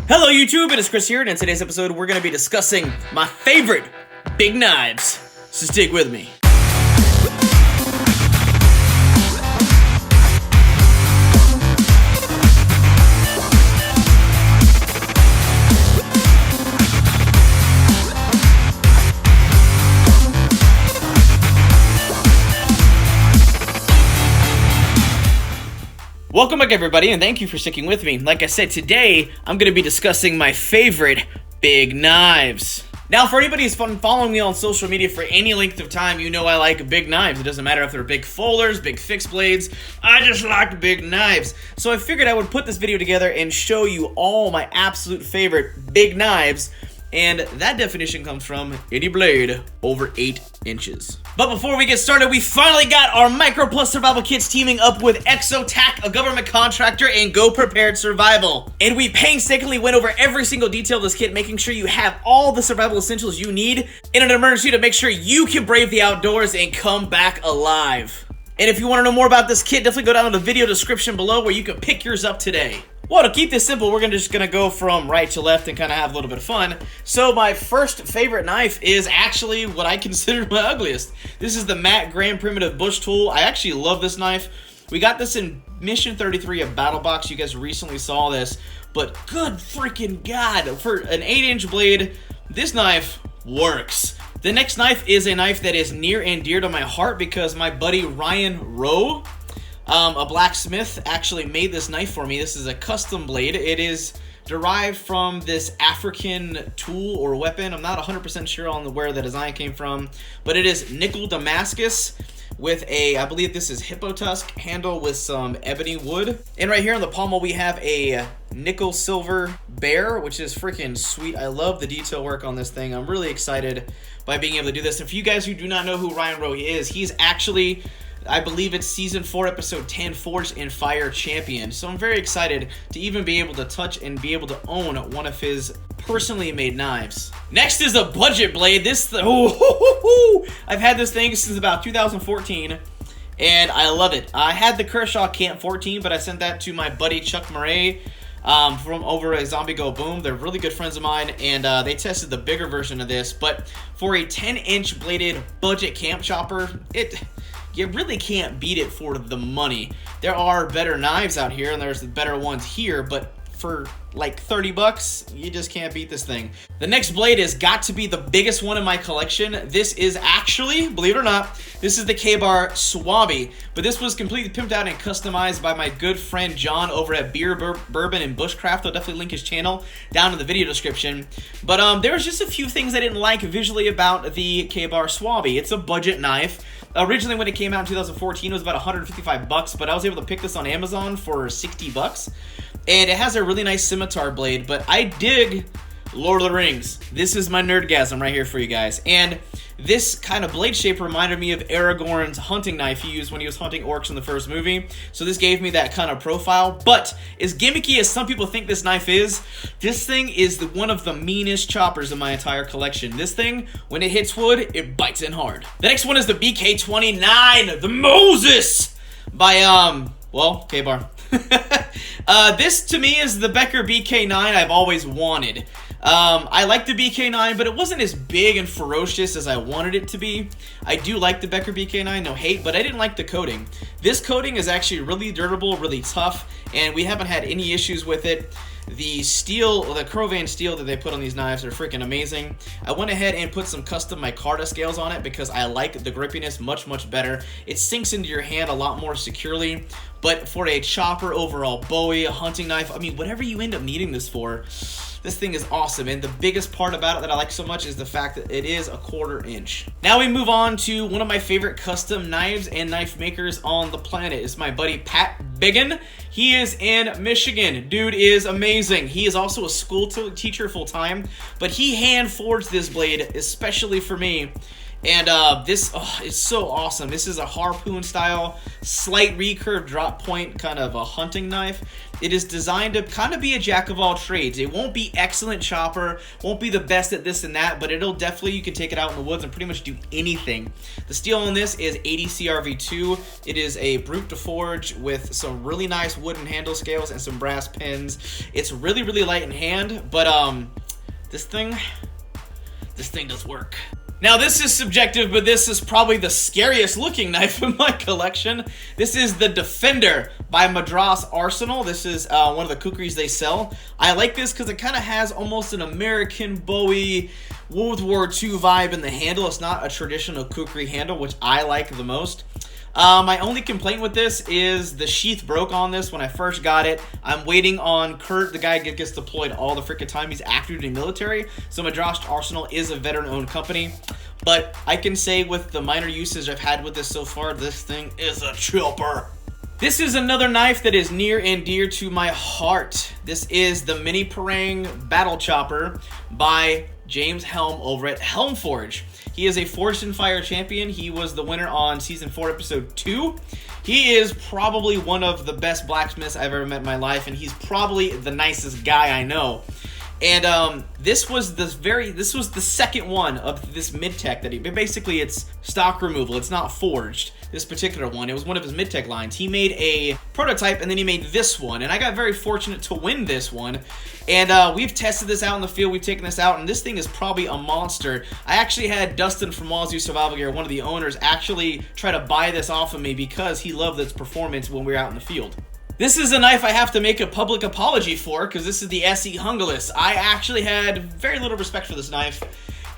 Hello YouTube, it is Chris here, and in today's episode we're going to be discussing my favorite big knives, so stick with me. Welcome back everybody, and thank you for sticking with me. Like I said, today I'm going to be discussing my favorite big knives. Now, for anybody who's been following me on social media for any length of time, you know I like big knives. It doesn't matter if they're big folders, big fixed blades, I just like big knives. So I figured I would put this video together and show you all my absolute favorite big knives. And that definition comes from any blade over 8 inches. But before we get started, we finally got our Micro Plus Survival Kits teaming up with Exotac, a government contractor, and Go Prepared Survival. And we painstakingly went over every single detail of this kit, making sure you have all the survival essentials you need in an emergency to make sure you can brave the outdoors and come back alive. And if you want to know more about this kit, definitely go down to the video description below where you can pick yours up today. Well, to keep this simple, we're just going to go from right to left and kind of have a little bit of fun. So my first favorite knife is actually what I consider my ugliest. This is the Matt Graham Primitive Bush Tool. I actually love this knife. We got this in Mission 33 of Battle Box. You guys recently saw this. But good freaking God, for an 8-inch blade, this knife works. The next knife is a knife that is near and dear to my heart because my buddy Ryan Rowe, a blacksmith, actually made this knife for me. This is a custom blade. It is derived from this African tool or weapon. I'm not 100% sure on where the design came from, but it is nickel Damascus with a, I believe this is hippo tusk handle with some ebony wood. And right here on the pommel we have a nickel silver bear, which is freaking sweet. I love the detail work on this thing. I'm really excited by being able to do this. And for you guys who do not know who Ryan Rowe is, he's actually, I believe it's season 4 episode 10 Forged in Fire champion. So I'm very excited to even be able to touch and be able to own one of his personally made knives. Next is a budget blade. I've had this thing since about 2014 and I love it. I had the Kershaw Camp 14, but I sent that to my buddy Chuck Murray from over at Zombie Go Boom. They're really good friends of mine, and they tested the bigger version of this. But for a 10-inch bladed budget camp chopper, you really can't beat it for the money. There are better knives out here, and there's better ones here, but for like 30 bucks, you just can't beat this thing. The next blade has got to be the biggest one in my collection. This is actually, believe it or not, this is the K-Bar Swabby, but this was completely pimped out and customized by my good friend John over at Beer, Bourbon, and Bushcraft. I'll definitely link his channel down in the video description. But there was just a few things I didn't like visually about the K-Bar Swabby. It's a budget knife. Originally, when it came out in 2014, it was about 155 bucks, but I was able to pick this on Amazon for 60 bucks. And it has a really nice scimitar blade, but I dig Lord of the Rings. This is my nerdgasm right here for you guys. And this kind of blade shape reminded me of Aragorn's hunting knife he used when he was hunting orcs in the first movie. So this gave me that kind of profile. But as gimmicky as some people think this knife is, this thing is one of the meanest choppers in my entire collection. This thing, when it hits wood, it bites in hard. The next one is the BK29, the Moses, by, well, K-Bar. This to me is the Becker BK9 I've always wanted. I like the BK9, but it wasn't as big and ferocious as I wanted it to be. I do like the Becker BK9, no hate, but I didn't like the coating. This coating is actually really durable, really tough, and we haven't had any issues with it. The steel, the Crovan steel that they put on these knives are freaking amazing. I went ahead and put some custom micarta scales on it because I like the grippiness much, much better. It sinks into your hand a lot more securely. But for a chopper, overall Bowie, a hunting knife, I mean, whatever you end up needing this for, this thing is awesome. And the biggest part about it that I like so much is the fact that it is a 1/4 inch. Now we move on to one of my favorite custom knives and knife makers on the planet. It's my buddy Pat Biggin. He is in Michigan. Dude is amazing. He is also a school teacher full time, but he hand forged this blade especially for me. And this is so awesome. This is a harpoon style, slight recurve drop point, kind of a hunting knife. It is designed to kind of be a jack of all trades. It won't be excellent chopper, won't be the best at this and that, but it'll definitely, you can take it out in the woods and pretty much do anything. The steel on this is 80 CRV2. It is a brute to forge with some really nice wooden handle scales and some brass pins. It's really, really light in hand, but this thing does work. Now, this is subjective, but this is probably the scariest looking knife in my collection. This is the Defender by Madras Arsenal. This is one of the kukris they sell. I like this because it kind of has almost an American Bowie World War II vibe in the handle. It's not a traditional kukri handle, which I like the most. My only complaint with this is the sheath broke on this when I first got it. I'm waiting on Kurt, the guy that gets deployed all the freaking time. He's active duty military, so Madras Arsenal is a veteran-owned company. But I can say with the minor usage I've had with this so far, this thing is a chopper. This is another knife that is near and dear to my heart. This is the Mini Parang Battle Chopper by James Helm over at Helm Forge. He is a Forged in Fire champion. He was the winner on Season 4, Episode 2. He is probably one of the best blacksmiths I've ever met in my life, and he's probably the nicest guy I know. And this was the second one of this mid-tech that basically it's stock removal. It's not forged, this particular one. It was one of his mid-tech lines. He made a prototype and then he made this one, and I got very fortunate to win this one. And we've tested this out in the field, we've taken this out, and this thing is probably a monster. I actually had Dustin from WAZOO Survival Gear, one of the owners, actually try to buy this off of me because he loved its performance when we were out in the field. This is a knife I have to make a public apology for because this is the SE Hungalis. I actually had very little respect for this knife,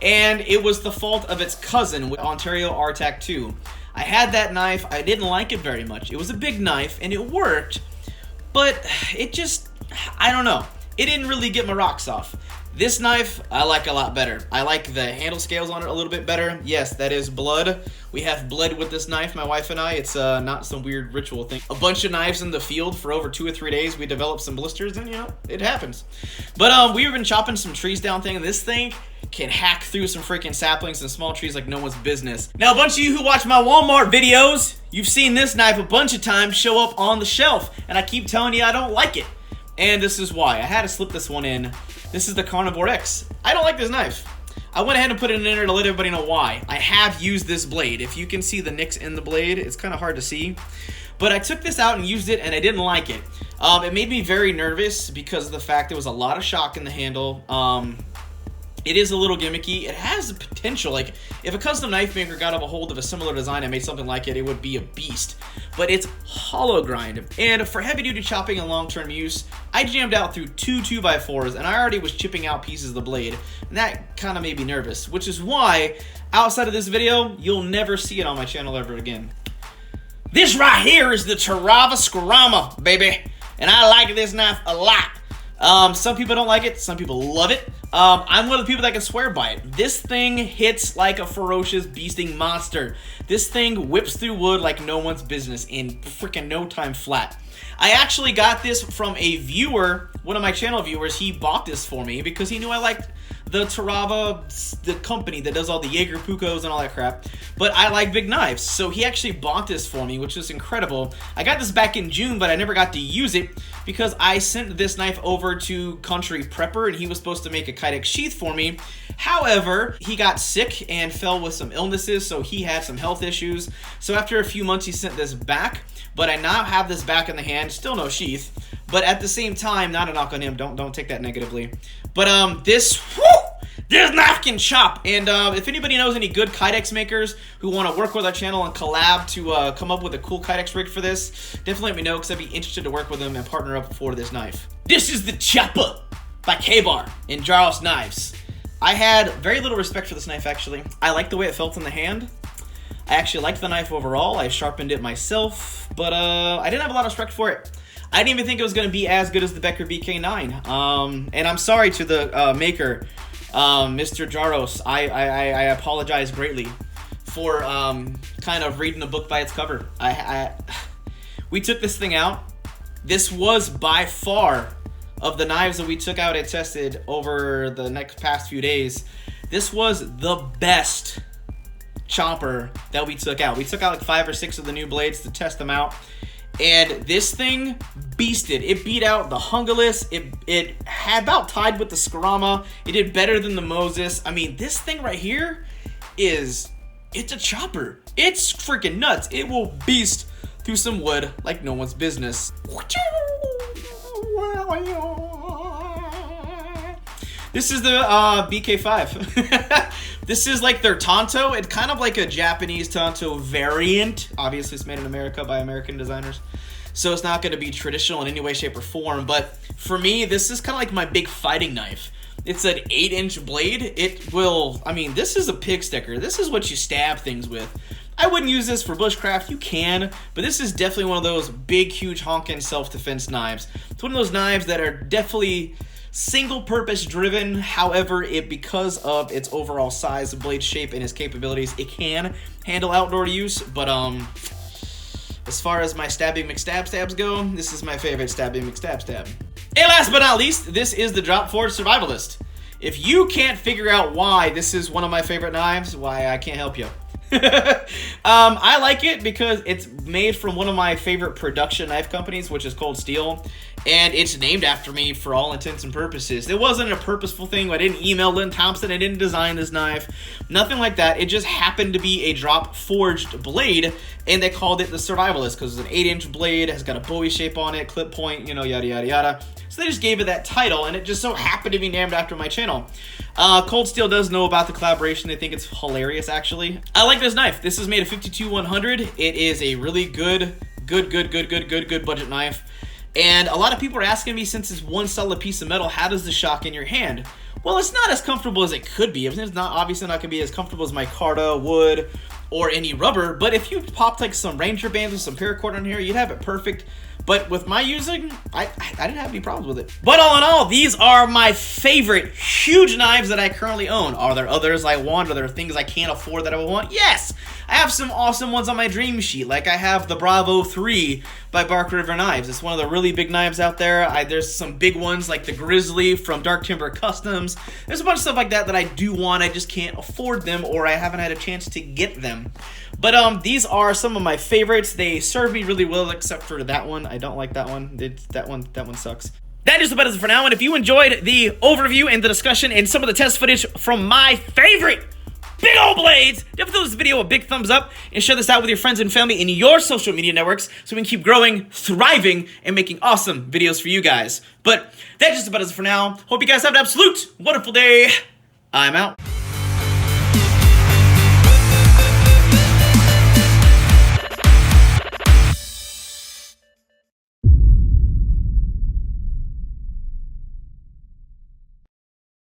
and it was the fault of its cousin with Ontario RTAC 2. I had that knife, I didn't like it very much. It was a big knife and it worked, but it just, I don't know. It didn't really get my rocks off. This knife, I like a lot better. I like the handle scales on it a little bit better. Yes, that is blood. We have bled with this knife, my wife and I. It's not some weird ritual thing. A bunch of knives in the field for over 2 or 3 days. We developed some blisters and, you know, it happens. But we've been chopping some trees down thing. This thing can hack through some freaking saplings and small trees like no one's business. Now, a bunch of you who watch my Walmart videos, you've seen this knife a bunch of times show up on the shelf. And I keep telling you I don't like it. And this is why. I had to slip this one in. This is the Carnivore X. I don't like this knife. I went ahead and put it in there to let everybody know why. I have used this blade. If you can see the nicks in the blade, it's kind of hard to see. But I took this out and used it, and I didn't like it. It made me very nervous because of the fact there was a lot of shock in the handle. It is a little gimmicky. It has the potential, like, if a custom knife maker got a hold of a similar design and made something like it, it would be a beast. But it's hollow grind. And for heavy duty chopping and long-term use, I jammed out through 2 2x4s, and I already was chipping out pieces of the blade. And that kind of made me nervous, which is why, outside of this video, you'll never see it on my channel ever again. This right here is the Tarava Skarama, baby. And I like this knife a lot. Some people don't like it, some people love it. I'm one of the people that can swear by it. This thing hits like a ferocious beasting monster. This thing whips through wood like no one's business in freaking no time flat. I actually got this from a viewer, one of my channel viewers. He bought this for me because he knew I liked the Tarava, the company that does all the Jaeger Pukos and all that crap. But I like big knives, so he actually bought this for me, which is incredible. I got this back in June, but I never got to use it because I sent this knife over to Country Prepper, and he was supposed to make a Kydex sheath for me. However, he got sick and fell with some illnesses, so he had some health issues. So after a few months, he sent this back, but I now have this back in the hand, still no sheath. But at the same time, not a knock on him, don't take that negatively. But this knife can chop. And if anybody knows any good Kydex makers who want to work with our channel and collab to come up with a cool Kydex rig for this, definitely let me know because I'd be interested to work with them and partner up for this knife. This is the Chopper by K-Bar in Jaros Knives. I had very little respect for this knife, actually. I liked the way it felt in the hand. I actually liked the knife overall. I sharpened it myself, but I didn't have a lot of respect for it. I didn't even think it was going to be as good as the Becker BK9. And I'm sorry to the maker, Mr. Jaros. I apologize greatly for kind of reading the book by its cover. We took this thing out. This was by far, of the knives that we took out and tested over the past few days, this was the best chopper that we took out. We took out like 5 or 6 of the new blades to test them out. And this thing beasted. It beat out the Hungalis. It had about tied with the Skarama. It did better than the Moses. I mean, this thing right here it's a chopper. It's freaking nuts. It will beast through some wood like no one's business. This is the BK5. This is like their Tonto. It's kind of like a Japanese Tonto variant. Obviously, it's made in America by American designers. So it's not going to be traditional in any way, shape, or form. But for me, this is kind of like my big fighting knife. It's an 8-inch blade. It will, I mean, this is a pig sticker. This is what you stab things with. I wouldn't use this for bushcraft. You can, but this is definitely one of those big, huge, honking self-defense knives. It's one of those knives that are definitely single-purpose driven. However, because of its overall size, blade shape, and its capabilities, it can handle outdoor use. But as far as my stabbing McStab-stabs go, this is my favorite stabbing McStab-stab. And last but not least, this is the Drop Forge Survivalist. If you can't figure out why this is one of my favorite knives, why, I can't help you. I like it because it's made from one of my favorite production knife companies, which is Cold Steel, and it's named after me for all intents and purposes. It wasn't a purposeful thing. I didn't email Lynn Thompson. I didn't design this knife. Nothing like that. It just happened to be a drop forged blade, and they called it the Survivalist because it's an 8-inch blade, has got a Bowie shape on it, clip point, you know, yada, yada, yada. So they just gave it that title, and it just so happened to be named after my channel. Cold Steel does know about the collaboration. They think it's hilarious, actually. I like this knife. This is made of 52-100. It is a really good budget knife. And a lot of people are asking me, since it's one solid piece of metal, how does the shock in your hand? Well, it's not as comfortable as it could be. It's not obviously not going to be as comfortable as my Carta wood or any rubber, but if you popped like some Ranger bands with some paracord on here, you'd have it perfect. But with my using, I didn't have any problems with it. But all in all, these are my favorite huge knives that I currently own. Are there others I want? Are there things I can't afford that I would want? Yes! I have some awesome ones on my dream sheet. Like I have the Bravo 3 by Bark River Knives. It's one of the really big knives out there. There's some big ones like the Grizzly from Dark Timber Customs. There's a bunch of stuff like that that I do want. I just can't afford them, or I haven't had a chance to get them. But these are some of my favorites. They serve me really well, except for that one. I don't like that one. That one sucks. That is about it for now. And if you enjoyed the overview and the discussion and some of the test footage from my favorite big old blades, definitely throw this video a big thumbs up and share this out with your friends and family in your social media networks so we can keep growing, thriving, and making awesome videos for you guys. But that's just about it for now. Hope you guys have an absolute wonderful day. I'm out.